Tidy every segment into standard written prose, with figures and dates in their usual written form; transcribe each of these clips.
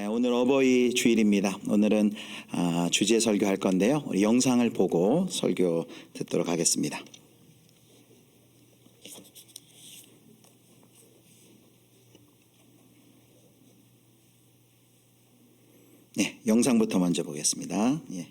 오늘 어버이 주일입니다. 오늘은 주제 설교할 건데요. 우리 영상을 보고 설교 듣도록 하겠습니다. 네, 영상부터 먼저 보겠습니다. 예.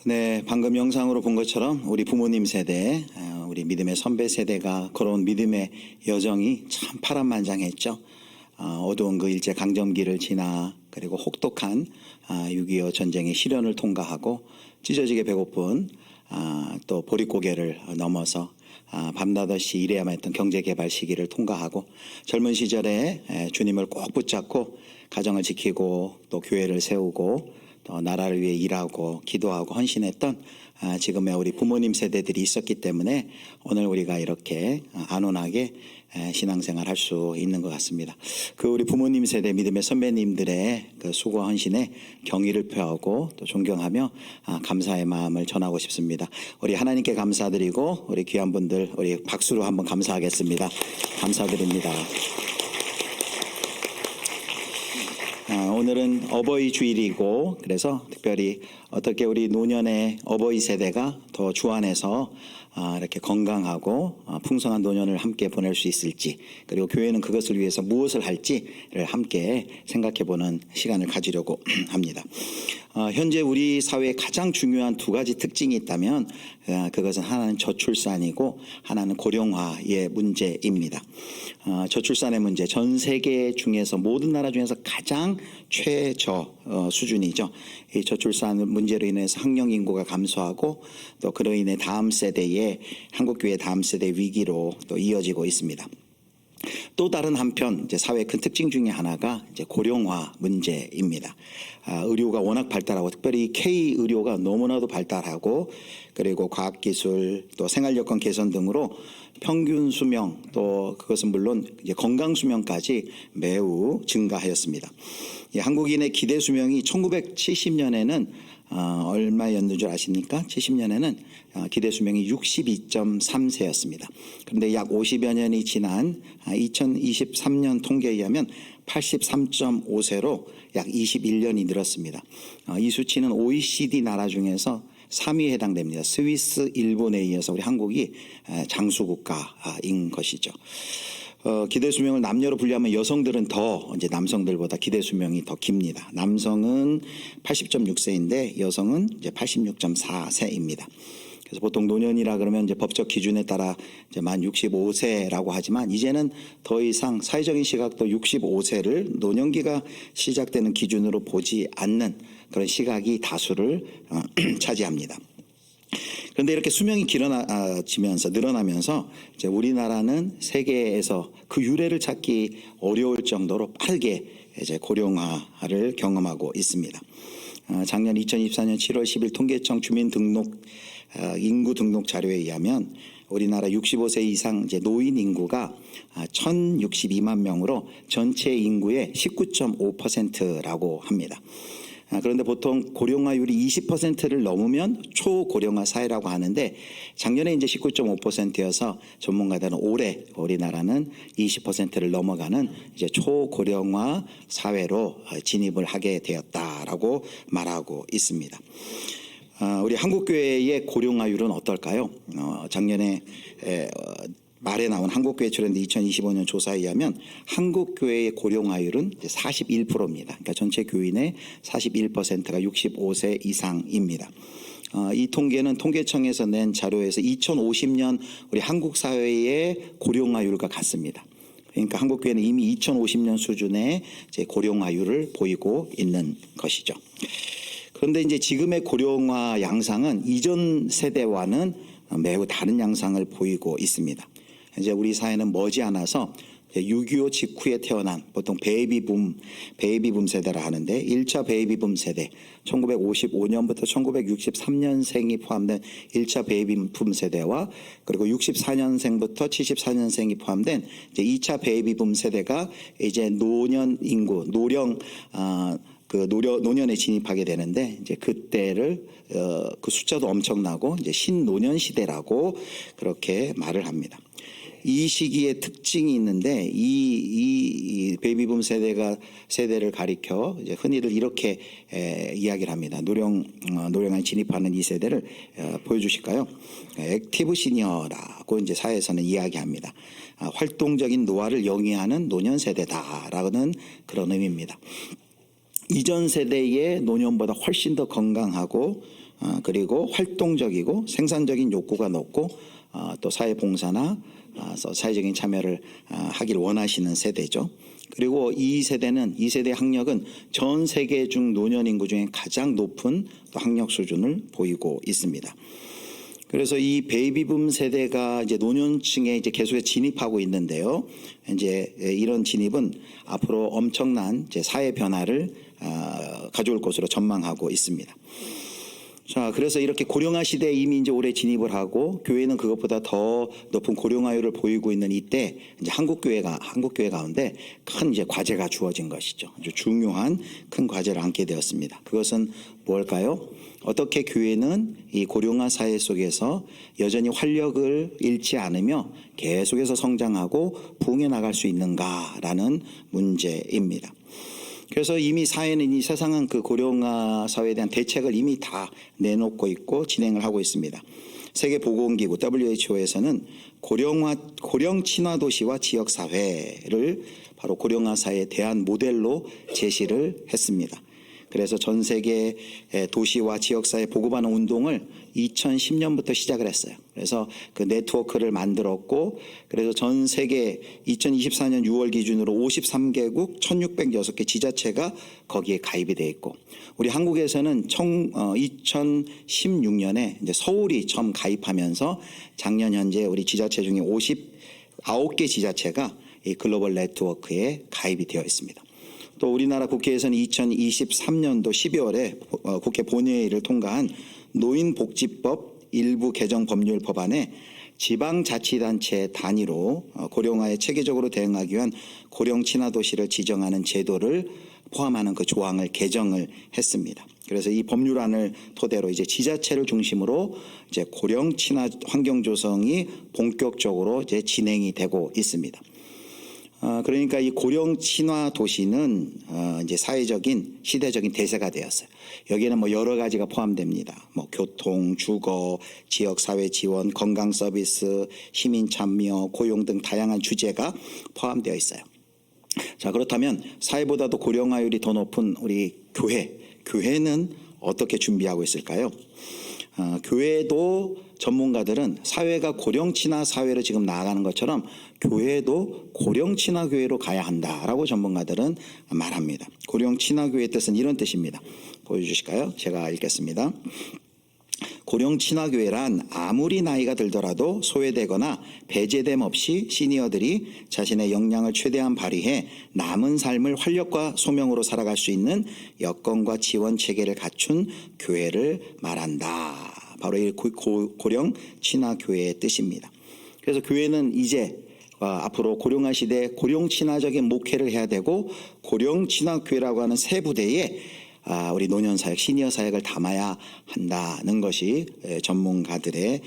네, 방금 영상으로 본 것처럼 우리 부모님 세대, 우리 믿음의 선배 세대가 걸어온 믿음의 여정이 참 파란만장했죠. 어두운 그 일제 강점기를 지나 그리고 혹독한 6.25 전쟁의 시련을 통과하고 찢어지게 배고픈 또 보릿고개를 넘어서 밤낮없이 일해야만 했던 경제개발 시기를 통과하고 젊은 시절에 주님을 꼭 붙잡고 가정을 지키고 또 교회를 세우고 또 나라를 위해 일하고 기도하고 헌신했던 지금의 우리 부모님 세대들이 있었기 때문에 오늘 우리가 이렇게 안온하게 신앙생활 할 수 있는 것 같습니다. 그 우리 부모님 세대 믿음의 선배님들의 그 수고와 헌신에 경의를 표하고 또 존경하며 감사의 마음을 전하고 싶습니다. 우리 하나님께 감사드리고 우리 귀한 분들 우리 박수로 한번 감사하겠습니다. 감사드립니다. 오늘은 어버이 주일이고 그래서 특별히 어떻게 우리 노년의 어버이 세대가 더 주 안에서 이렇게 건강하고 풍성한 노년을 함께 보낼 수 있을지, 그리고 교회는 그것을 위해서 무엇을 할지를 함께 생각해보는 시간을 가지려고 합니다. 현재 우리 사회에 가장 중요한 두 가지 특징이 있다면 그것은 하나는 저출산이고 하나는 고령화의 문제입니다. 저출산의 문제, 전 세계 중에서 모든 나라 중에서 가장 최저 수준이죠. 이 저출산 문제로 인해서 학령 인구가 감소하고 또 그로 인해 다음 세대의 한국교회 다음 세대 위기로 또 이어지고 있습니다. 또 다른 한편 이제 사회의 큰 특징 중에 하나가 이제 고령화 문제입니다. 의료가 워낙 발달하고 특별히 K 의료가 너무나도 발달하고 그리고 과학기술 또 생활여건 개선 등으로 평균 수명 또 그것은 물론 이제 건강 수명까지 매우 증가하였습니다. 한국인의 기대 수명이 1970년에는 얼마였는 줄 아십니까? 70년에는 기대 수명이 62.3세였습니다. 그런데 약 50여 년이 지난 2023년 통계에 의하면 83.5세로 약 21년이 늘었습니다. 이 수치는 OECD 나라 중에서 3위에 해당됩니다. 스위스, 일본에 이어서 우리 한국이 장수국가인 것이죠. 기대 수명을 남녀로 분류하면 여성들은 더 이제 남성들보다 기대 수명이 더 깁니다. 남성은 80.6세인데 여성은 이제 86.4세입니다. 그래서 보통 노년이라 그러면 이제 법적 기준에 따라 이제 만 65세라고 하지만 이제는 더 이상 사회적인 시각도 65세를 노년기가 시작되는 기준으로 보지 않는 그런 시각이 다수를 차지합니다. 그런데 이렇게 수명이 길어지면서 늘어나면서 이제 우리나라는 세계에서 그 유래를 찾기 어려울 정도로 빠르게 이제 고령화를 경험하고 있습니다. 작년 2024년 7월 10일 통계청 주민등록 인구 등록 자료에 의하면 우리나라 65세 이상 이제 노인 인구가 1,062만 명으로 전체 인구의 19.5%라고 합니다. 그런데 보통 고령화율이 20%를 넘으면 초고령화 사회라고 하는데 작년에 이제 19.5%여서 전문가들은 올해 우리나라는 20%를 넘어가는 이제 초고령화 사회로 진입을 하게 되었다라고 말하고 있습니다. 우리 한국교회의 고령화율은 어떨까요? 작년에 말에 나온 한국교회 트렌드 2025년 조사에 의하면 한국교회의 고령화율은 41%입니다. 그러니까 전체 교인의 41%가 65세 이상입니다. 이 통계는 통계청에서 낸 자료에서 2050년 우리 한국 사회의 고령화율과 같습니다. 그러니까 한국교회는 이미 2050년 수준의 고령화율을 보이고 있는 것이죠. 그런데 이제 지금의 고령화 양상은 이전 세대와는 매우 다른 양상을 보이고 있습니다. 이제 우리 사회는 머지않아서 6.25 직후에 태어난 보통 베이비붐 세대라 하는데 1차 베이비붐 세대 1955년부터 1963년생이 포함된 1차 베이비붐 세대와 그리고 64년생부터 74년생이 포함된 이제 2차 베이비붐 세대가 이제 노년 인구 노년에 진입하게 되는데 이제 그때를 그 숫자도 엄청나고 이제 신노년 시대라고 그렇게 말을 합니다. 이 시기에 특징이 있는데 이 베이비붐 세대를 가리켜 이제 흔히들 이렇게 이야기를 합니다. 노령에 진입하는 이 세대를 보여주실까요? 액티브 시니어라고 이제 사회에서는 이야기합니다. 활동적인 노화를 영위하는 노년 세대다라는 그런 의미입니다. 이전 세대의 노년보다 훨씬 더 건강하고 그리고 활동적이고 생산적인 욕구가 높고 또 사회봉사나 사회적인 참여를 하길 원하시는 세대죠. 그리고 이 세대의 학력은 전 세계 중 노년 인구 중에 가장 높은 학력 수준을 보이고 있습니다. 그래서 이 베이비붐 세대가 이제 노년층에 이제 계속해서 진입하고 있는데요. 이제 이런 진입은 앞으로 엄청난 이제 사회 변화를 가져올 것으로 전망하고 있습니다. 자, 그래서 이렇게 고령화 시대에 이미 이제 올해 진입을 하고 교회는 그것보다 더 높은 고령화율을 보이고 있는 이때 이제 한국교회 가운데 큰 이제 과제가 주어진 것이죠. 아주 중요한 큰 과제를 안게 되었습니다. 그것은 뭘까요? 어떻게 교회는 이 고령화 사회 속에서 여전히 활력을 잃지 않으며 계속해서 성장하고 부흥해 나갈 수 있는가라는 문제입니다. 그래서 이미 사회는 이 세상은 그 고령화 사회에 대한 대책을 이미 다 내놓고 있고 진행을 하고 있습니다. 세계보건기구 WHO에서는 고령 친화 도시와 지역 사회를 바로 고령화 사회에 대한 모델로 제시를 했습니다. 그래서 전 세계 도시와 지역사회 보급하는 운동을 2010년부터 시작을 했어요. 그래서 그 네트워크를 만들었고 그래서 전 세계 2024년 6월 기준으로 53개국 1606개 지자체가 거기에 가입이 돼 있고 우리 한국에서는 2016년에 이제 서울이 처음 가입하면서 작년 현재 우리 지자체 중에 59개 지자체가 이 글로벌 네트워크에 가입이 되어 있습니다. 또 우리나라 국회에서는 2023년도 12월에 국회 본회의를 통과한 노인복지법 일부 개정 법률 법안에 지방자치단체 단위로 고령화에 체계적으로 대응하기 위한 고령 친화 도시를 지정하는 제도를 포함하는 그 조항을 개정을 했습니다. 그래서 이 법률안을 토대로 이제 지자체를 중심으로 이제 고령 친화 환경 조성이 본격적으로 이제 진행이 되고 있습니다. 그러니까 이 고령 친화 도시는 이제 사회적인 시대적인 대세가 되었어요. 여기에는 뭐 여러 가지가 포함됩니다. 뭐 교통, 주거, 지역 사회 지원, 건강 서비스, 시민 참여, 고용 등 다양한 주제가 포함되어 있어요. 자, 그렇다면 사회보다도 고령화율이 더 높은 우리 교회는 어떻게 준비하고 있을까요? 교회도 전문가들은 사회가 고령 친화 사회로 지금 나아가는 것처럼 교회도 고령 친화 교회로 가야 한다라고 전문가들은 말합니다. 고령 친화 교회의 뜻은 이런 뜻입니다. 보여주실까요? 제가 읽겠습니다. 고령 친화 교회란 아무리 나이가 들더라도 소외되거나 배제됨 없이 시니어들이 자신의 역량을 최대한 발휘해 남은 삶을 활력과 소명으로 살아갈 수 있는 여건과 지원 체계를 갖춘 교회를 말한다. 바로 이 고령 친화 교회의 뜻입니다. 그래서 교회는 이제 앞으로 고령화 시대에 고령 친화적인 목회를 해야 되고 고령 친화 교회라고 하는 새 부대에 우리 노년 사역, 시니어 사역을 담아야 한다는 것이 전문가들의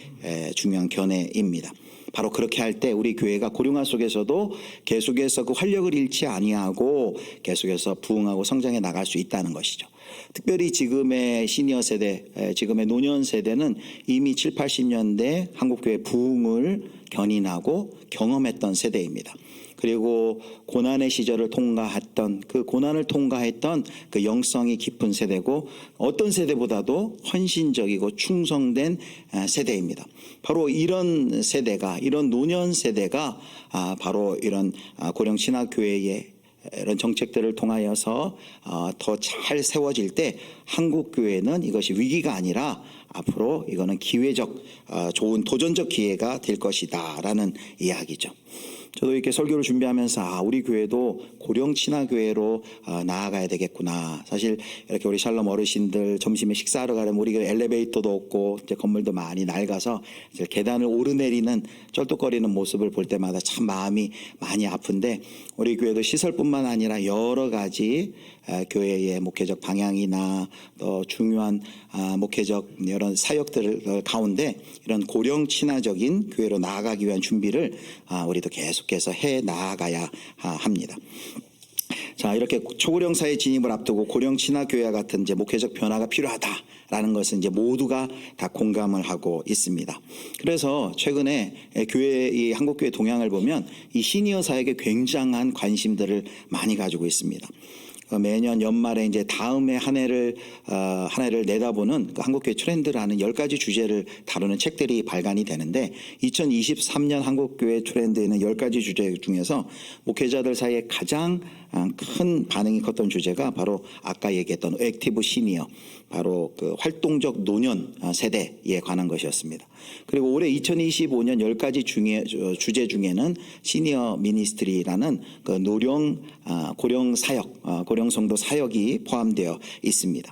중요한 견해입니다. 바로 그렇게 할 때 우리 교회가 고령화 속에서도 계속해서 그 활력을 잃지 아니하고 계속해서 부흥하고 성장해 나갈 수 있다는 것이죠. 특별히 지금의 시니어 세대, 지금의 노년 세대는 이미 7, 80년대 한국교회 부흥을 견인하고 경험했던 세대입니다. 그리고 고난의 시절을 통과했던 그 고난을 통과했던 그 영성이 깊은 세대고 어떤 세대보다도 헌신적이고 충성된 세대입니다. 바로 이런 세대가 이런 노년 세대가 바로 이런 고령 친화 교회의 이런 정책들을 통하여서 더 잘 세워질 때 한국 교회는 이것이 위기가 아니라 앞으로 이거는 기회적 좋은 도전적 기회가 될 것이다라는 이야기죠. 저도 이렇게 설교를 준비하면서 우리 교회도 고령 친화 교회로 나아가야 되겠구나. 사실 이렇게 우리 샬롬 어르신들 점심에 식사하러 가려면 우리 엘리베이터도 없고 이제 건물도 많이 낡아서 이제 계단을 오르내리는 쩔뚝거리는 모습을 볼 때마다 참 마음이 많이 아픈데 우리 교회도 시설뿐만 아니라 여러 가지 교회의 목회적 방향이나 또 중요한 목회적 이런 사역들 가운데 이런 고령 친화적인 교회로 나아가기 위한 준비를 우리도 계속해서 해 나아가야 합니다. 자, 이렇게 초고령 사회 진입을 앞두고 고령 친화 교회와 같은 이제 목회적 변화가 필요하다라는 것은 이제 모두가 다 공감을 하고 있습니다. 그래서 최근에 이 한국교회 동향을 보면 이 시니어 사역에 굉장한 관심들을 많이 가지고 있습니다. 매년 연말에 이제 다음에 한 해를 내다보는 그 한국교회 트렌드라는 10가지 주제를 다루는 책들이 발간이 되는데 2023년 한국교회 트렌드에는 10가지 주제 중에서 목회자들 사이에 가장 큰 반응이 컸던 주제가 바로 아까 얘기했던 액티브 시니어, 바로 그 활동적 노년 세대에 관한 것이었습니다. 그리고 올해 2025년 10가지 주제 중에는 시니어 미니스트리라는 그 고령 사역, 고령 성도 사역이 포함되어 있습니다.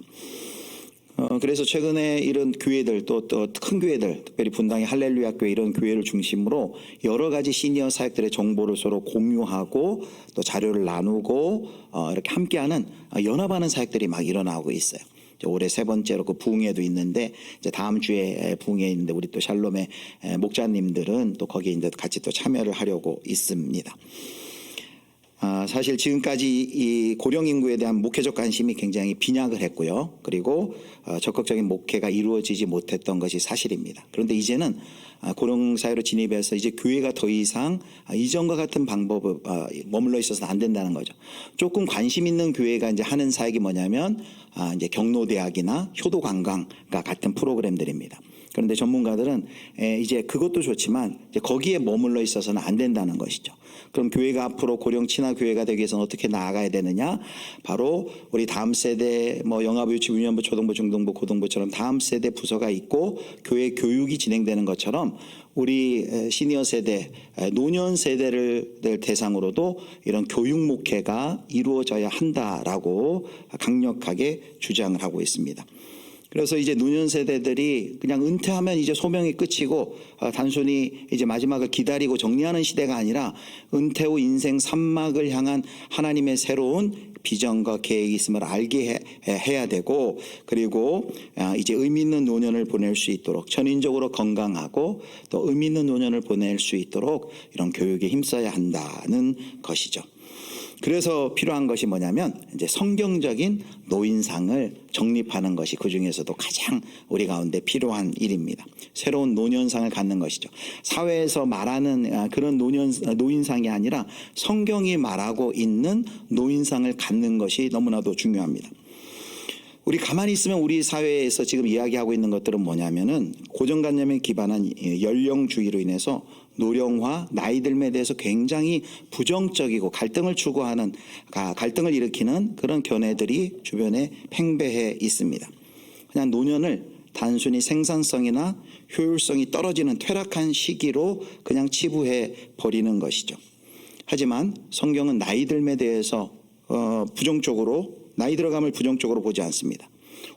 그래서 최근에 이런 교회들 또 큰 교회들, 특별히 분당의 할렐루야 교회 이런 교회를 중심으로 여러 가지 시니어 사역들의 정보를 서로 공유하고 또 자료를 나누고 이렇게 함께하는 연합하는 사역들이 막 일어나고 있어요. 올해 3번째로 그 부흥회도 있는데 이제 다음 주에 부흥회 있는데 우리 또 샬롬의 목자님들은 또 거기에 이제 같이 또 참여를 하려고 있습니다. 사실 지금까지 이 고령 인구에 대한 목회적 관심이 굉장히 빈약을 했고요. 그리고 적극적인 목회가 이루어지지 못했던 것이 사실입니다. 그런데 이제는 고령 사회로 진입해서 이제 교회가 더 이상 이전과 같은 방법을 머물러 있어서는 안 된다는 거죠. 조금 관심 있는 교회가 이제 하는 사역이 뭐냐면 이제 경로대학이나 효도관광과 같은 프로그램들입니다. 그런데 전문가들은 이제 그것도 좋지만 이제 거기에 머물러 있어서는 안 된다는 것이죠. 그럼 교회가 앞으로 고령 친화 교회가 되기 위해서는 어떻게 나아가야 되느냐? 바로 우리 다음 세대 영아부, 유치부, 유년부, 초등부, 중등부, 고등부처럼 다음 세대 부서가 있고 교회 교육이 진행되는 것처럼 우리 시니어 세대, 노년 세대를 대상으로도 이런 교육 목회가 이루어져야 한다라고 강력하게 주장을 하고 있습니다. 그래서 이제 노년 세대들이 그냥 은퇴하면 이제 소명이 끝이고 단순히 이제 마지막을 기다리고 정리하는 시대가 아니라 은퇴 후 인생 3막을 향한 하나님의 새로운 비전과 계획이 있음을 알게 해야 되고, 그리고 이제 의미 있는 노년을 보낼 수 있도록 전인적으로 건강하고 또 의미 있는 노년을 보낼 수 있도록 이런 교육에 힘써야 한다는 것이죠. 그래서 필요한 것이 뭐냐면 이제 성경적인 노인상을 정립하는 것이 그 중에서도 가장 우리 가운데 필요한 일입니다. 새로운 노년상을 갖는 것이죠. 사회에서 말하는 그런 노인상이 아니라 성경이 말하고 있는 노인상을 갖는 것이 너무나도 중요합니다. 우리 가만히 있으면 우리 사회에서 지금 이야기하고 있는 것들은 뭐냐면은 고정관념에 기반한 연령주의로 인해서 노령화, 나이 들음에 대해서 굉장히 부정적이고 갈등을 추구하는, 갈등을 일으키는 그런 견해들이 주변에 팽배해 있습니다. 그냥 노년을 단순히 생산성이나 효율성이 떨어지는 퇴락한 시기로 그냥 치부해 버리는 것이죠. 하지만 성경은 나이 들음에 대해서 나이 들어감을 부정적으로 보지 않습니다.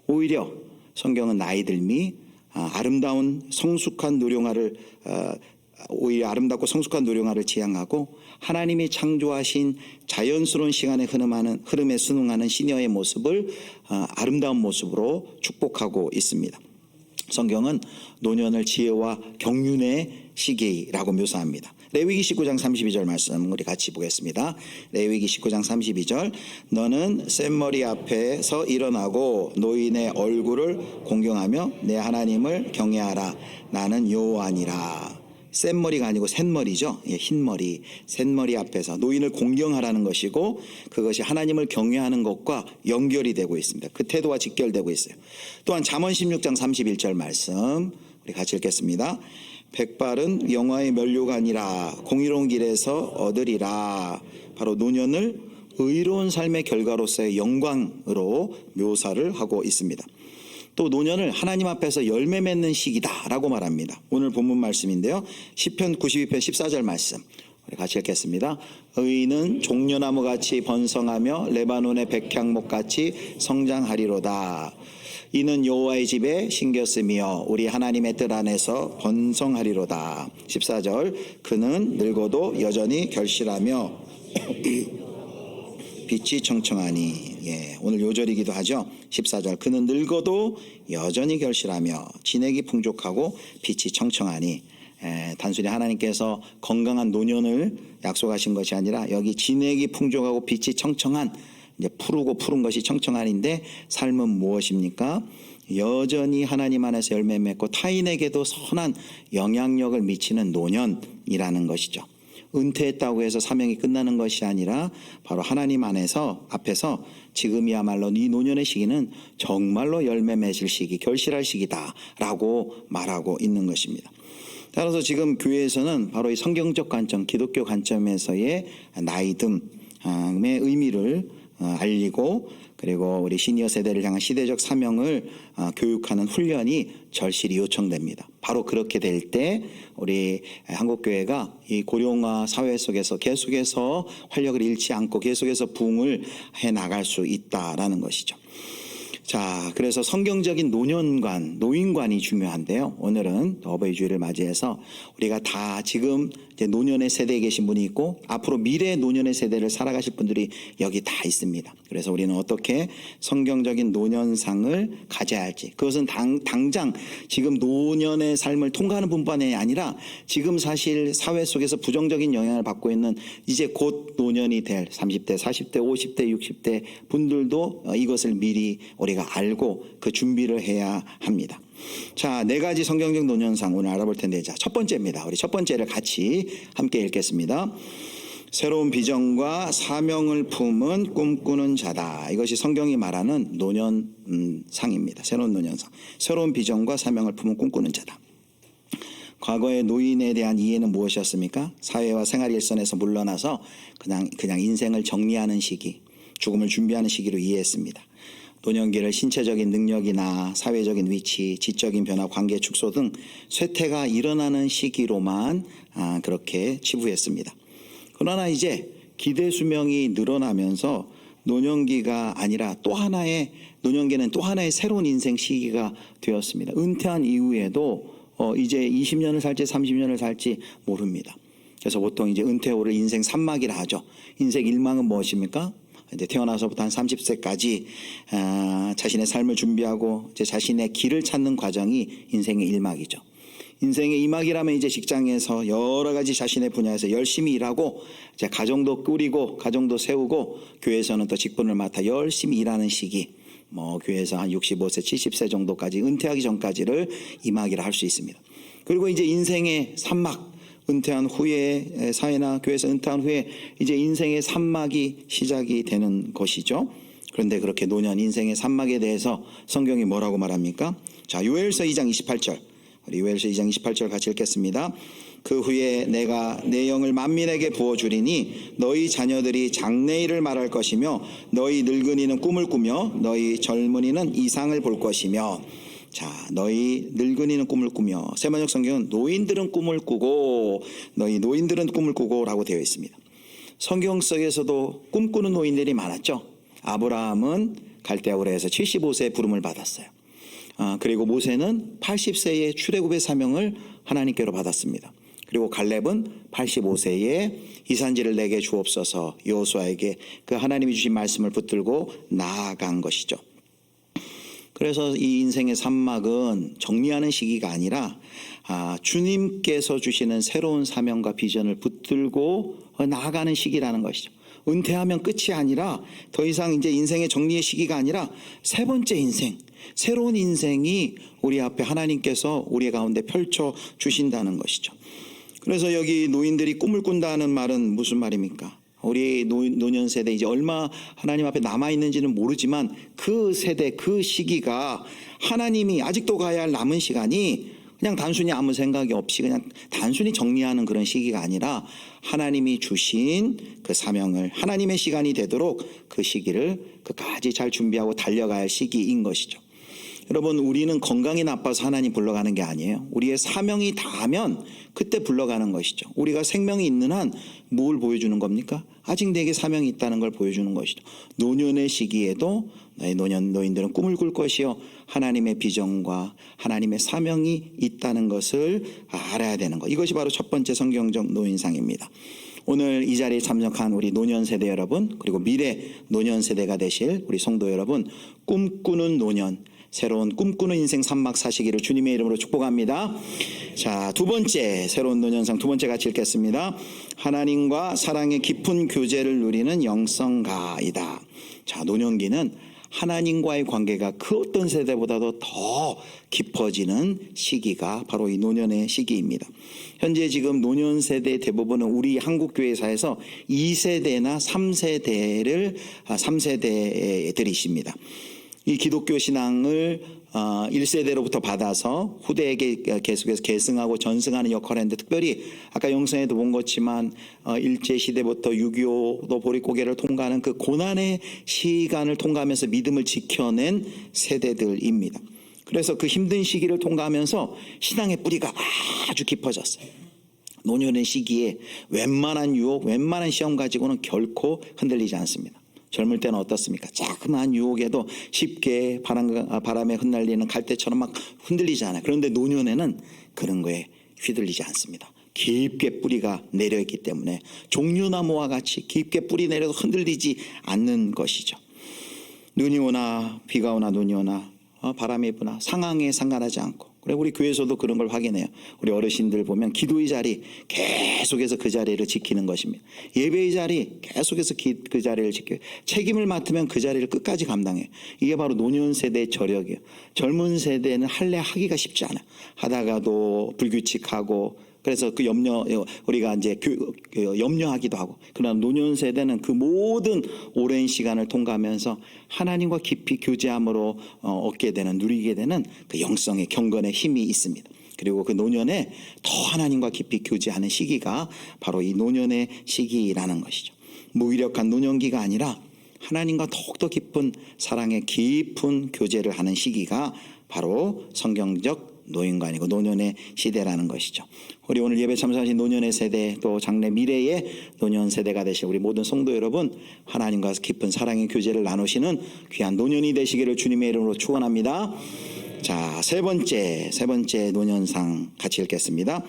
오히려 성경은 나이 들미 아름다운 성숙한 노령화를 오히려 아름답고 성숙한 노령화를 지향하고 하나님이 창조하신 자연스러운 시간의 흐름에 순응하는 시녀의 모습을 아름다운 모습으로 축복하고 있습니다. 성경은 노년을 지혜와 경륜의 시기라고 묘사합니다. 레위기 19장 32절 말씀 우리 같이 보겠습니다. 레위기 19장 32절 너는 샘머리 앞에서 일어나고 노인의 얼굴을 공경하며 내 하나님을 경외하라. 나는 여호와니라. 샘머리가 아니고 샌머리죠. 흰머리, 샌머리 앞에서 노인을 공경하라는 것이고 그것이 하나님을 경외하는 것과 연결이 되고 있습니다. 그 태도와 직결되고 있어요. 또한 잠언 16장 31절 말씀 우리 같이 읽겠습니다. 백발은 영화의 면류가 아니라 공의로운 길에서 얻으리라. 바로 노년을 의로운 삶의 결과로서의 영광으로 묘사를 하고 있습니다. 또 노년을 하나님 앞에서 열매 맺는 시기다라고 말합니다. 오늘 본문 말씀인데요. 시편 92편 14절 말씀 우리 같이 읽겠습니다. 의인은 종려나무같이 번성하며 레바논의 백향목같이 성장하리로다. 이는 여호와의 집에 신겼으며 우리 하나님의 뜰 안에서 번성하리로다. 14절 그는 늙어도 여전히 결실하며 빛이 청청하니. 오늘 요절이기도 하죠. 14절 그는 늙어도 여전히 결실하며 진액이 풍족하고 빛이 청청하니. 단순히 하나님께서 건강한 노년을 약속하신 것이 아니라 여기 진액이 풍족하고 빛이 청청한, 이제 푸르고 푸른 것이 청청한인데 삶은 무엇입니까? 여전히 하나님 안에서 열매 맺고 타인에게도 선한 영향력을 미치는 노년이라는 것이죠. 은퇴했다고 해서 사명이 끝나는 것이 아니라 바로 하나님 앞에서 지금이야말로 이 노년의 시기는 정말로 열매 맺을 시기, 결실할 시기다라고 말하고 있는 것입니다. 따라서 지금 교회에서는 바로 이 성경적 관점, 기독교 관점에서의 나이듦의 의미를 알리고 그리고 우리 시니어 세대를 향한 시대적 사명을 교육하는 훈련이 절실히 요청됩니다. 바로 그렇게 될 때 우리 한국교회가 이 고령화 사회 속에서 계속해서 활력을 잃지 않고 계속해서 부흥을 해 나갈 수 있다라는 것이죠. 자, 그래서 성경적인 노인관이 중요한데요. 오늘은 어버이 주일을 맞이해서 우리가 다 지금 이제 노년의 세대에 계신 분이 있고 앞으로 미래 노년의 세대를 살아가실 분들이 여기 다 있습니다. 그래서 우리는 어떻게 성경적인 노년상을 가져야 할지, 그것은 당장 지금 노년의 삶을 통과하는 분만이 아니라 지금 사실 사회 속에서 부정적인 영향을 받고 있는 이제 곧 노년이 될 30대, 40대, 50대, 60대 분들도 이것을 미리 우리가 알고 그 준비를 해야 합니다. 자, 4가지 성경적 노년상 오늘 알아볼 텐데, 자, 첫 번째입니다. 우리 첫 번째를 같이 함께 읽겠습니다. 새로운 비전과 사명을 품은 꿈꾸는 자다. 이것이 성경이 말하는 노년상입니다. 새로운 노년상. 새로운 비전과 사명을 품은 꿈꾸는 자다. 과거의 노인에 대한 이해는 무엇이었습니까? 사회와 생활 일선에서 물러나서 그냥 인생을 정리하는 시기, 죽음을 준비하는 시기로 이해했습니다. 노년기를 신체적인 능력이나 사회적인 위치, 지적인 변화, 관계 축소 등 쇠퇴가 일어나는 시기로만 그렇게 치부했습니다. 그러나 이제 기대 수명이 늘어나면서 노년기가 아니라 또 하나의 노년기는 또 하나의 새로운 인생 시기가 되었습니다. 은퇴한 이후에도 이제 20년을 살지 30년을 살지 모릅니다. 그래서 보통 이제 은퇴 후를 인생 3막이라 하죠. 인생 1막은 무엇입니까? 이제 태어나서부터 한 30세까지 자신의 삶을 준비하고 이제 자신의 길을 찾는 과정이 인생의 1막이죠. 인생의 2막이라면 이제 직장에서 여러 가지 자신의 분야에서 열심히 일하고 이제 가정도 꾸리고 가정도 세우고 교회에서는 또 직분을 맡아 열심히 일하는 시기. 교회에서 한 65세, 70세 정도까지 은퇴하기 전까지를 2막이라 할 수 있습니다. 그리고 이제 인생의 3막. 은퇴한 후에 사회나 교회에서 은퇴한 후에 이제 인생의 3막이 시작이 되는 것이죠. 그런데 그렇게 노년 인생의 3막에 대해서 성경이 뭐라고 말합니까? 자, 요엘서 2장 28절. 우리 요엘서 2장 28절 같이 읽겠습니다. 그 후에 내가 내 영을 만민에게 부어주리니 너희 자녀들이 장래일을 말할 것이며 너희 늙은이는 꿈을 꾸며 너희 젊은이는 이상을 볼 것이며. 자, 너희 늙은이는 꿈을 꾸며, 세번역 성경은 노인들은 꿈을 꾸고 너희 노인들은 꿈을 꾸고 라고 되어 있습니다. 성경 속에서도 꿈꾸는 노인들이 많았죠. 아브라함은 갈대아우르에서 75세의 부름을 받았어요. 그리고 모세는 80세의 출애굽의 사명을 하나님께로 받았습니다. 그리고 갈렙은 85세에 이산지를 내게 주옵소서 여호수아에게 그 하나님이 주신 말씀을 붙들고 나아간 것이죠. 그래서 이 인생의 3막은 정리하는 시기가 아니라 주님께서 주시는 새로운 사명과 비전을 붙들고 나아가는 시기라는 것이죠. 은퇴하면 끝이 아니라 더 이상 이제 인생의 정리의 시기가 아니라 세 번째 인생, 새로운 인생이 우리 앞에 하나님께서 우리 가운데 펼쳐 주신다는 것이죠. 그래서 여기 노인들이 꿈을 꾼다는 말은 무슨 말입니까? 우리 노년 세대 이제 얼마 하나님 앞에 남아있는지는 모르지만 그 세대 그 시기가 하나님이 아직도 가야 할 남은 시간이 그냥 단순히 아무 생각이 없이 그냥 단순히 정리하는 그런 시기가 아니라 하나님이 주신 그 사명을 하나님의 시간이 되도록 그 시기를 끝까지 잘 준비하고 달려가야 할 시기인 것이죠. 여러분, 우리는 건강이 나빠서 하나님 불러가는 게 아니에요. 우리의 사명이 다하면 그때 불러가는 것이죠. 우리가 생명이 있는 한 뭘 보여주는 겁니까? 아직 내게 사명이 있다는 걸 보여주는 것이죠. 노년의 시기에도 너희 노인들은 꿈을 꿀 것이요 하나님의 비전과 하나님의 사명이 있다는 것을 알아야 되는 것. 이것이 바로 첫 번째 성경적 노인상입니다. 오늘 이 자리에 참석한 우리 노년 세대 여러분, 그리고 미래 노년 세대가 되실 우리 성도 여러분, 꿈꾸는 노년, 새로운 꿈꾸는 인생 3막 사시기를 주님의 이름으로 축복합니다. 자, 두 번째 새로운 노년상 두 번째 같이 읽겠습니다. 하나님과 사랑의 깊은 교제를 누리는 영성가이다. 자, 노년기는 하나님과의 관계가 그 어떤 세대보다도 더 깊어지는 시기가 바로 이 노년의 시기입니다. 현재 지금 노년 세대 대부분은 우리 한국교회사에서 2세대나 3세대들이십니다. 이 기독교 신앙을 1세대로부터 받아서 후대에게 계속해서 계승하고 전승하는 역할을 했는데, 특별히 아까 영상에도 본 것지만 일제시대부터 6.25도 보릿고개를 통과하는 그 고난의 시간을 통과하면서 믿음을 지켜낸 세대들입니다. 그래서 그 힘든 시기를 통과하면서 신앙의 뿌리가 아주 깊어졌어요. 노년의 시기에 웬만한 유혹, 웬만한 시험 가지고는 결코 흔들리지 않습니다. 젊을 때는 어떻습니까? 자그마한 유혹에도 쉽게 바람에 흩날리는 갈대처럼 막 흔들리지 않아요. 그런데 노년에는 그런 거에 휘둘리지 않습니다. 깊게 뿌리가 내려있기 때문에 종려나무와 같이 깊게 뿌리 내려도 흔들리지 않는 것이죠. 눈이 오나 비가 오나 눈이 오나 바람이 부나 상황에 상관하지 않고, 그리고 우리 교회에서도 그런 걸 확인해요. 우리 어르신들 보면 기도의 자리 계속해서 그 자리를 지키는 것입니다. 예배의 자리 계속해서 그 자리를 지켜요. 책임을 맡으면 그 자리를 끝까지 감당해요. 이게 바로 노년 세대의 저력이에요. 젊은 세대는 할래 하기가 쉽지 않아요. 하다가도 불규칙하고, 그래서 그 우리가 이제 염려하기도 하고. 그러나 노년 세대는 그 모든 오랜 시간을 통과하면서 하나님과 깊이 교제함으로 얻게 되는, 누리게 되는 그 영성의 경건의 힘이 있습니다. 그리고 그 노년에 더 하나님과 깊이 교제하는 시기가 바로 이 노년의 시기라는 것이죠. 무기력한 노년기가 아니라 하나님과 더욱더 깊은 사랑의 깊은 교제를 하는 시기가 바로 성경적 노인과 아니고 노년의 시대라는 것이죠. 우리 오늘 예배 참석하신 노년의 세대 또 장래 미래의 노년 세대가 되실 우리 모든 성도 여러분, 하나님과 깊은 사랑의 교제를 나누시는 귀한 노년이 되시기를 주님의 이름으로 축원합니다. 자, 세 번째 노년상 같이 읽겠습니다.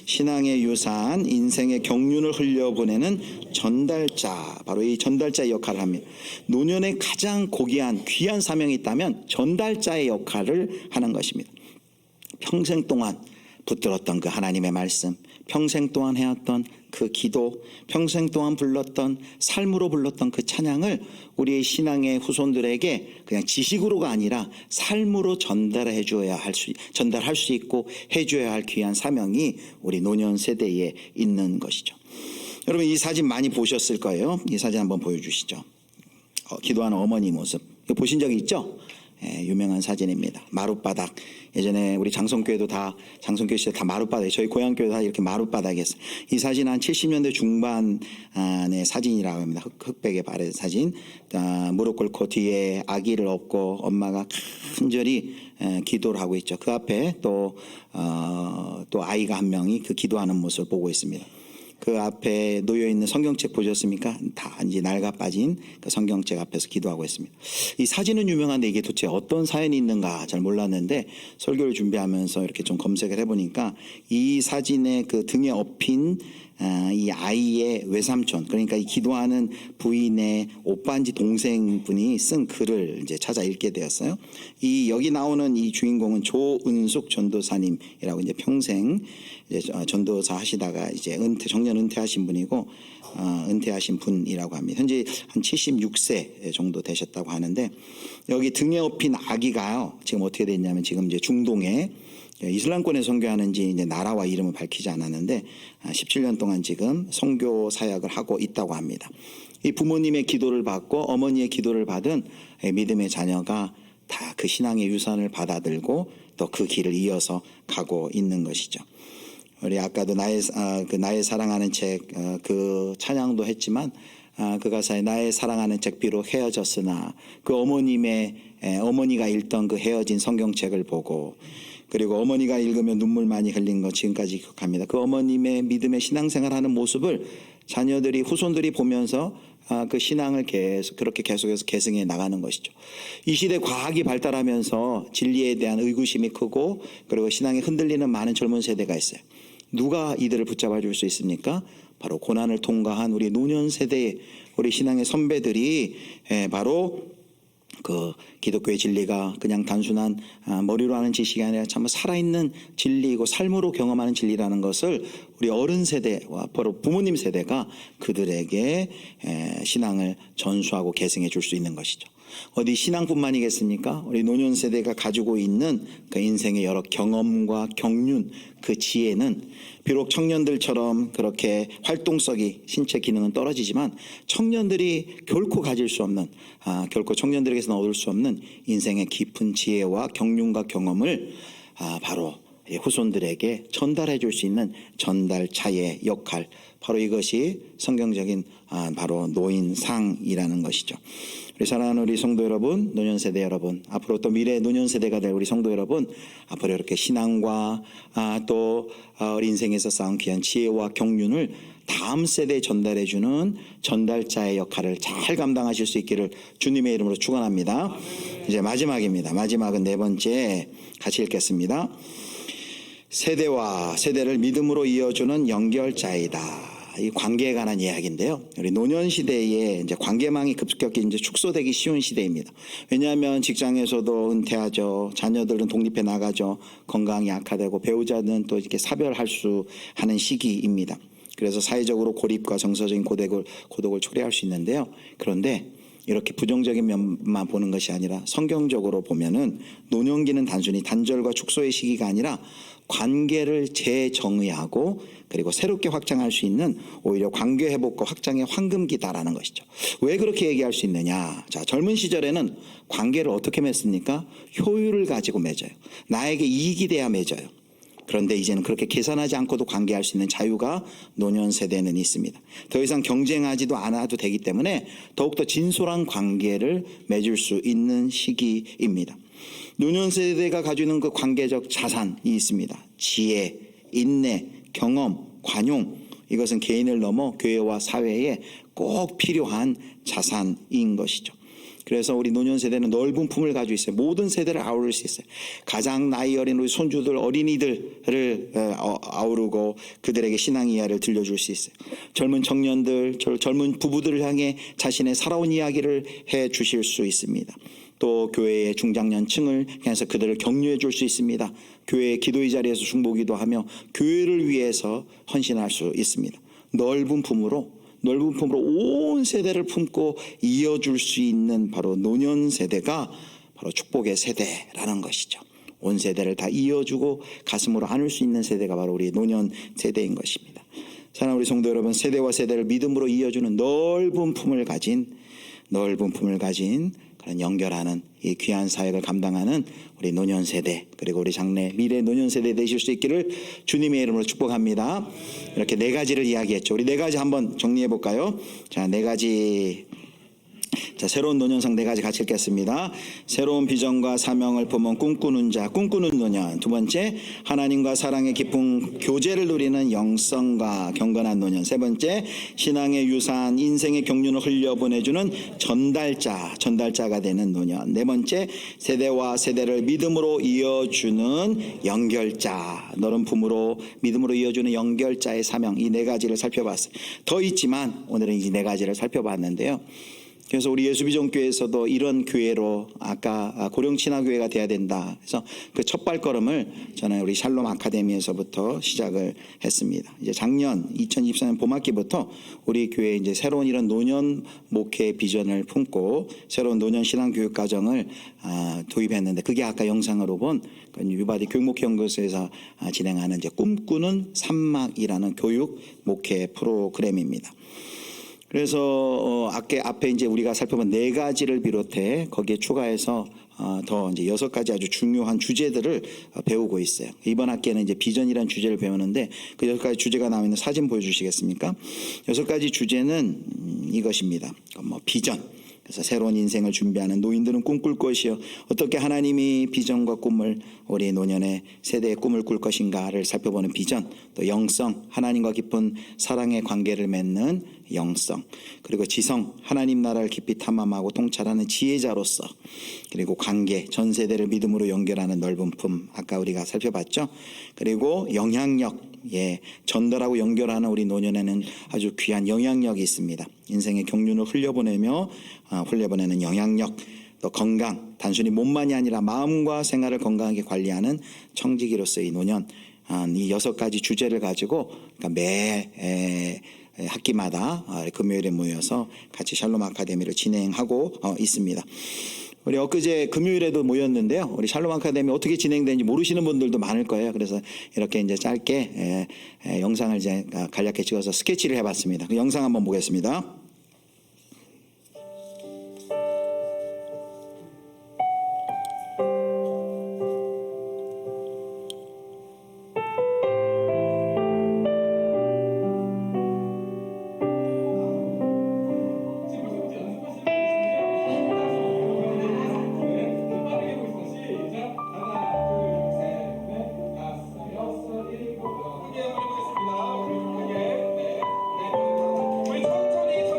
신앙의 유산, 인생의 경륜을 흘려보내는 전달자, 바로 이 전달자의 역할을 합니다. 노년에 가장 고귀한 귀한 사명이 있다면 전달자의 역할을 하는 것입니다. 평생 동안 붙들었던 그 하나님의 말씀, 평생 동안 해왔던 그 기도, 평생 동안 불렀던 삶으로 불렀던 그 찬양을 우리의 신앙의 후손들에게 그냥 지식으로가 아니라 삶으로 전달할 수 있고 해줘야 할 귀한 사명이 우리 노년 세대에 있는 것이죠. 여러분, 이 사진 많이 보셨을 거예요. 이 사진 한번 보여주시죠. 기도하는 어머니 모습. 이거 보신 적이 있죠? 유명한 사진입니다. 마룻바닥. 예전에 우리 장성교회도 장성교회 시대 다 마룻바닥, 저희 고향교회도 다 이렇게 마룻바닥이었어요. 이 사진 한 70년대 중반의 사진이라고 합니다. 흑백에 바른 사진. 무릎 꿇고 뒤에 아기를 업고 엄마가 간절히 기도를 하고 있죠. 그 앞에 또 아이가 한 명이 그 기도하는 모습을 보고 있습니다. 그 앞에 놓여있는 성경책 보셨습니까? 다 이제 낡아 빠진 그 성경책 앞에서 기도하고 있습니다. 이 사진은 유명한데 이게 도대체 어떤 사연이 있는가 잘 몰랐는데 설교를 준비하면서 이렇게 좀 검색을 해보니까 이 사진의 그 등에 업힌 이 아이의 외삼촌, 그러니까 이 기도하는 부인의 오빠인지 동생분이 쓴 글을 이제 찾아 읽게 되었어요. 여기 나오는 이 주인공은 조은숙 전도사님이라고 이제 평생 이제 전도사 하시다가 이제 정년 은퇴하신 분이고, 은퇴하신 분이라고 합니다. 현재 한 76세 정도 되셨다고 하는데, 여기 등에 업힌 아기가요, 지금 어떻게 됐냐면 지금 이제 중동에 이슬람권에 선교하는지 이제 나라와 이름을 밝히지 않았는데 17년 동안 지금 선교 사역을 하고 있다고 합니다. 이 부모님의 기도를 받고 어머니의 기도를 받은 믿음의 자녀가 다 그 신앙의 유산을 받아들고 또 그 길을 이어서 가고 있는 것이죠. 우리 아까도 나의 사랑하는 책 그 찬양도 했지만 그 가사에 나의 사랑하는 책 비록 헤어졌으나 그 어머니가 읽던 그 헤어진 성경책을 보고, 그리고 어머니가 읽으면 눈물 많이 흘린 거 지금까지 기억합니다. 그 어머님의 믿음의 신앙생활하는 모습을 자녀들이 후손들이 보면서 그 신앙을 계속해서 계승해 나가는 것이죠. 이 시대 과학이 발달하면서 진리에 대한 의구심이 크고 그리고 신앙이 흔들리는 많은 젊은 세대가 있어요. 누가 이들을 붙잡아 줄 수 있습니까? 바로 고난을 통과한 우리 노년 세대의 우리 신앙의 선배들이 바로 그 기독교의 진리가 그냥 단순한 머리로 하는 지식이 아니라 참 살아있는 진리이고 삶으로 경험하는 진리라는 것을 우리 어른 세대와 바로 부모님 세대가 그들에게 신앙을 전수하고 계승해 줄 수 있는 것이죠. 어디 신앙뿐만이겠습니까? 우리 노년 세대가 가지고 있는 그 인생의 여러 경험과 경륜, 그 지혜는 비록 청년들처럼 그렇게 활동성이 신체 기능은 떨어지지만 청년들이 결코 가질 수 없는, 결코 청년들에게서는 얻을 수 없는 인생의 깊은 지혜와 경륜과 경험을 바로 후손들에게 전달해 줄 수 있는 전달자의 역할, 바로 이것이 성경적인 바로 노인상이라는 것이죠. 우리 사랑하는 우리 성도 여러분, 노년 세대 여러분, 앞으로 또 미래 노년 세대가 될 우리 성도 여러분, 앞으로 이렇게 신앙과 또 우리 인생에서 쌓은 귀한 지혜와 경륜을 다음 세대에 전달해주는 전달자의 역할을 잘 감당하실 수 있기를 주님의 이름으로 축원합니다. 이제 마지막입니다. 마지막은 네 번째 같이 읽겠습니다. 세대와 세대를 믿음으로 이어주는 연결자이다. 이 관계에 관한 이야기인데요. 우리 노년 시대에 이제 관계망이 급격히 이제 축소되기 쉬운 시대입니다. 왜냐하면 직장에서도 은퇴하죠. 자녀들은 독립해 나가죠. 건강이 악화되고 배우자는 또 이렇게 사별할 수 하는 시기입니다. 그래서 사회적으로 고립과 정서적인 고독을 초래할 수 있는데요. 그런데 이렇게 부정적인 면만 보는 것이 아니라 성경적으로 보면은 노년기는 단순히 단절과 축소의 시기가 아니라 관계를 재정의하고 그리고 새롭게 확장할 수 있는 오히려 관계 회복과 확장의 황금기다라는 것이죠. 왜 그렇게 얘기할 수 있느냐? 자, 젊은 시절에는 관계를 어떻게 맺습니까? 효율을 가지고 맺어요. 나에게 이익이 돼야 맺어요. 그런데 이제는 그렇게 계산하지 않고도 관계할 수 있는 자유가 노년 세대는 있습니다. 더 이상 경쟁하지도 않아도 되기 때문에 더욱더 진솔한 관계를 맺을 수 있는 시기입니다. 노년 세대가 가지고 있는 그 관계적 자산이 있습니다. 지혜, 인내, 경험, 관용, 이것은 개인을 넘어 교회와 사회에 꼭 필요한 자산인 것이죠. 그래서 우리 노년 세대는 넓은 품을 가지고 있어요. 모든 세대를 아우를 수 있어요. 가장 나이 어린 우리 손주들, 어린이들을 아우르고 그들에게 신앙 이야기를 들려줄 수 있어요. 젊은 청년들, 젊은 부부들을 향해 자신의 살아온 이야기를 해 주실 수 있습니다. 또 교회의 중장년층을 향해서 그들을 격려해 줄 수 있습니다. 교회의 기도의 자리에서 중보기도 하며 교회를 위해서 헌신할 수 있습니다. 넓은 품으로 온 세대를 품고 이어줄 수 있는 바로 노년 세대가 바로 축복의 세대라는 것이죠. 온 세대를 다 이어주고 가슴으로 안을 수 있는 세대가 바로 우리 노년 세대인 것입니다. 사랑하는 우리 성도 여러분, 세대와 세대를 믿음으로 이어주는 넓은 품을 가진 그런 연결하는 이 귀한 사역을 감당하는 우리 노년 세대, 그리고 우리 장래 미래 노년 세대 되실 수 있기를 주님의 이름으로 축복합니다. 이렇게 네 가지를 이야기했죠. 우리 네 가지 한번 정리해 볼까요? 자, 네 가지. 자, 새로운 노년성 네 가지 같이 읽겠습니다. 새로운 비전과 사명을 품은 꿈꾸는 자, 꿈꾸는 노년. 두 번째, 하나님과 사랑의 깊은 교제를 누리는 영성과 경건한 노년. 세 번째, 신앙의 유산, 인생의 경륜을 흘려보내주는 전달자가 되는 노년. 네 번째, 세대와 세대를 믿음으로 이어주는 연결자, 너른 품으로 믿음으로 이어주는 연결자의 사명. 이 네 가지를 살펴봤어요. 더 있지만 오늘은 이 네 가지를 살펴봤는데요. 그래서 우리 예수비전교회에서도 이런 교회로 아까 고령친화교회가 돼야 된다. 그래서 그 첫 발걸음을 저는 우리 샬롬 아카데미에서부터 시작을 했습니다. 이제 작년 2024년 봄학기부터 우리 교회에 이제 새로운 이런 노년 목회 비전을 품고 새로운 노년 신앙교육 과정을 도입했는데, 그게 아까 영상으로 본 유바디 교육목회연구소에서 진행하는 이제 꿈꾸는 산막이라는 교육 목회 프로그램입니다. 그래서 앞에 이제 우리가 살펴본 네 가지를 비롯해 거기에 추가해서 더 이제 6가지 아주 중요한 주제들을 배우고 있어요. 이번 학기에는 이제 비전이라는 주제를 배우는데 그 6가지 주제가 나와 있는 사진 보여주시겠습니까? 6가지 주제는 이것입니다. 비전. 그래서 새로운 인생을 준비하는 노인들은 꿈꿀 것이요, 어떻게 하나님이 비전과 꿈을 우리 노년의 세대의 꿈을 꿀 것인가를 살펴보는 비전. 또 영성, 하나님과 깊은 사랑의 관계를 맺는 영성. 그리고 지성, 하나님 나라를 깊이 탐험하고 통찰하는 지혜자로서. 그리고 관계, 전 세대를 믿음으로 연결하는 넓은 품, 아까 우리가 살펴봤죠. 그리고 영향력, 전달하고 연결하는 우리 노년에는 아주 귀한 영향력이 있습니다. 인생의 경륜을 흘려보내는 영향력. 또 건강, 단순히 몸만이 아니라 마음과 생활을 건강하게 관리하는 청지기로서의 노년. 이 6가지 주제를 가지고 매 학기마다 금요일에 모여서 같이 샬롬 아카데미를 진행하고 있습니다. 우리 엊그제 금요일에도 모였는데요. 우리 샬롬 아카데미 어떻게 진행되는지 모르시는 분들도 많을 거예요. 그래서 이렇게 이제 짧게 영상을 이제 간략히 찍어서 스케치를 해봤습니다. 그 영상 한번 보겠습니다. 우리 천천히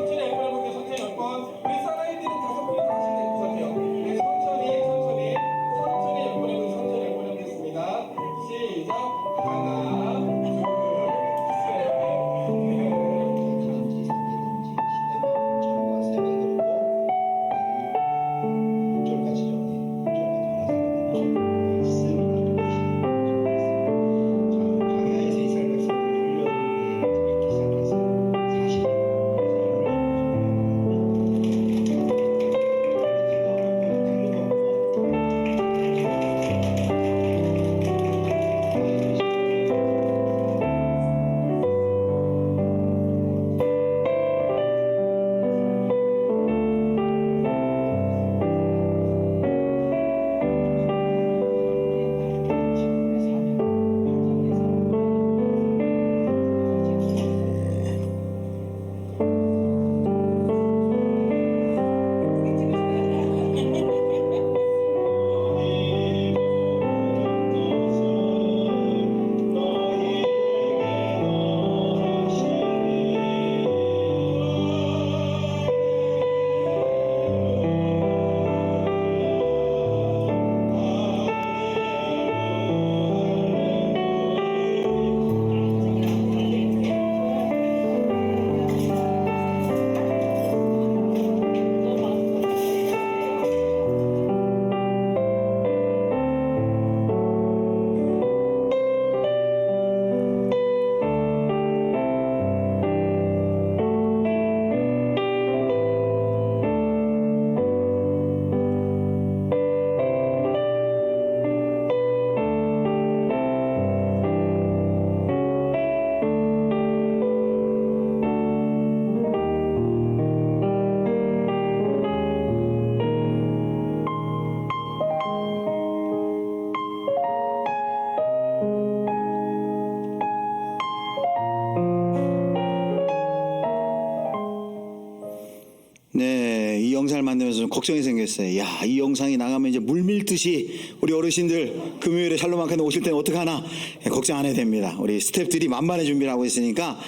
네, 이 영상을 만들면서 좀 걱정이 생겼어요. 야, 이 영상이 나가면 이제 물밀듯이 우리 어르신들 금요일에 샬롬 아카데미 오실 때는 어떡하나 걱정 안 해도 됩니다. 우리 스태프들이 만반의 준비를 하고 있으니까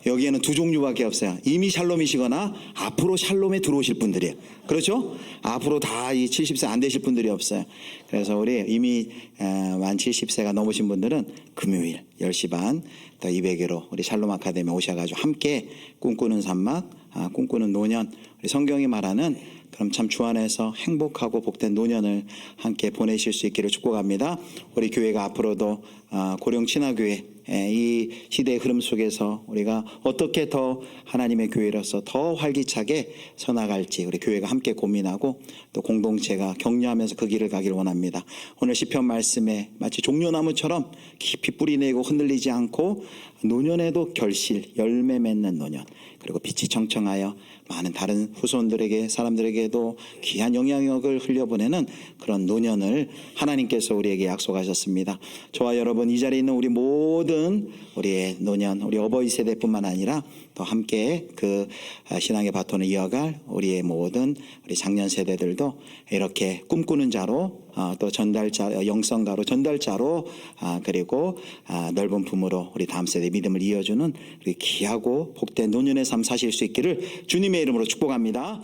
여기에는 두 종류밖에 없어요. 이미 샬롬이시거나 앞으로 샬롬에 들어오실 분들이에요. 그렇죠? 앞으로 다 이 70세 안 되실 분들이 없어요. 그래서 우리 이미 만 70세가 넘으신 분들은 금요일 10시 반 또 200회로 우리 샬롬 아카데미 오셔가지고 함께 꿈꾸는 산막, 꿈꾸는 노년, 우리 성경이 말하는 그럼 참 주 안에서 행복하고 복된 노년을 함께 보내실 수 있기를 축복합니다. 우리 교회가 앞으로도 고령 친화교회 이 시대의 흐름 속에서 우리가 어떻게 더 하나님의 교회로서 더 활기차게 서나갈지 우리 교회가 함께 고민하고 또 공동체가 격려하면서 그 길을 가기를 원합니다. 오늘 시편 말씀에 마치 종려나무처럼 깊이 뿌리내고 흔들리지 않고 노년에도 결실 열매 맺는 노년, 그리고 빛이 청청하여 많은 다른 후손들에게 사람들에게도 귀한 영향력을 흘려보내는 그런 노년을 하나님께서 우리에게 약속하셨습니다. 저와 여러분 이 자리에 있는 우리 모든 우리의 노년, 우리 어버이 세대뿐만 아니라 또 함께 그 신앙의 바톤을 이어갈 우리의 모든 우리 장년 세대들도 이렇게 꿈꾸는 자로 또 전달자, 영성가로 전달자로 그리고 넓은 품으로 우리 다음 세대 믿음을 이어주는 우리 귀하고 복된 노년의 삶 사실 수 있기를 주님의 이름으로 축복합니다.